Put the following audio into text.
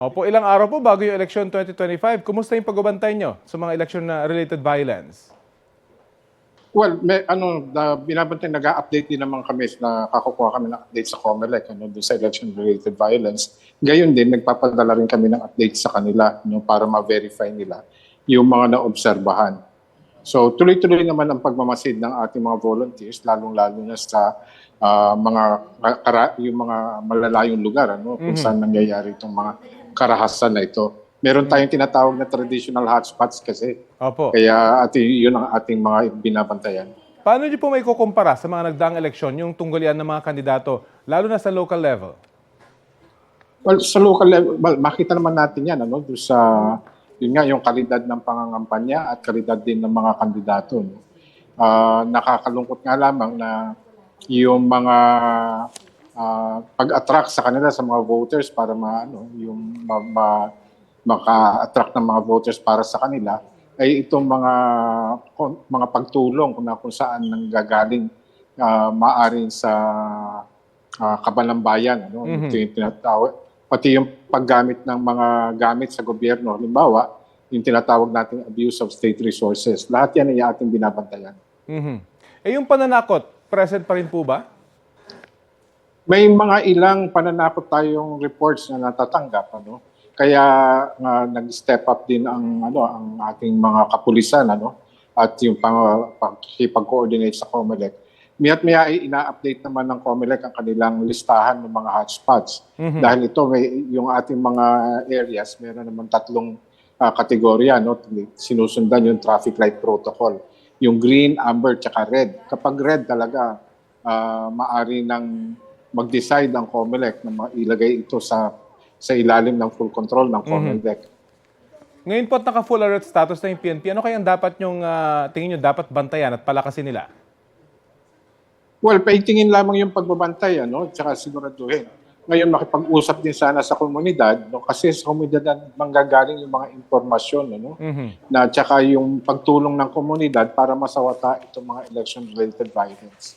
Opo, ilang araw po bago yung eleksyon 2025. Kumusta yung pagbabantay nyo sa mga eleksyon na related violence? Well, binabantay, nag-a-update din naman kami na kakukuha kami ng update sa COMELEC doon sa election-related violence. Gayon din, nagpapadala rin kami ng update sa kanila para ma-verify nila yung mga naobserbahan. So tuloy-tuloy naman ang pagmamasid ng ating mga volunteers, lalong-lalo na sa yung mga malalayong lugar kung saan nangyayari itong mga karahasan na ito. Meron tayong tinatawag na traditional hotspots kasi. Opo. Kaya yun ang ating mga binabantayan. Paano nyo po may kukumpara sa mga nagdaang eleksyon yung tunggalian ng mga kandidato, lalo na sa local level? Well, sa local level, makita naman natin yan, doon sa, yun nga, yung kalidad ng pangangampanya at kalidad din ng mga kandidato. Nakakalungkot nga lamang na yung mga pag-attract sa kanila sa mga voters para maka-attract ng mga voters para sa kanila ay itong mga pagtulong kung saan nanggagaling maaring sa kaban ng bayan. Ito yung tinatawag. Pati yung paggamit ng mga gamit sa gobyerno. Halimbawa, yung tinatawag nating abuse of state resources. Lahat yan ay ating binabantayan. Eh yung pananakot, present pa rin po ba? May mga ilang pananakot tayong reports na natatanggap. Kaya nag-step up din ang ating mga kapulisan at yung pag-coordinate sa COMELEC. Miya't maya ay ina-update naman ng COMELEC ang kanilang listahan ng mga hotspots. Dahil ito yung ating mga areas, meron naman tatlong kategorya. Sinusundan yung traffic light protocol. Yung green, amber, tsaka red. Kapag red talaga, maari nang mag-decide ang COMELEC na ilagay ito sa ilalim ng full control ng COMELEC. Ngayon po at naka-full alert status na yung PNP, ano kayang dapat nyong tingin nyo dapat bantayan at palakasin nila? Well, paigtingin lamang yung pagbabantay, tsaka siguraduhin. Ngayon, makipag-usap din sana sa komunidad, kasi sa komunidad manggagaling yung mga impormasyon, na tsaka yung pagtulong ng komunidad para masawata itong mga election-related violence.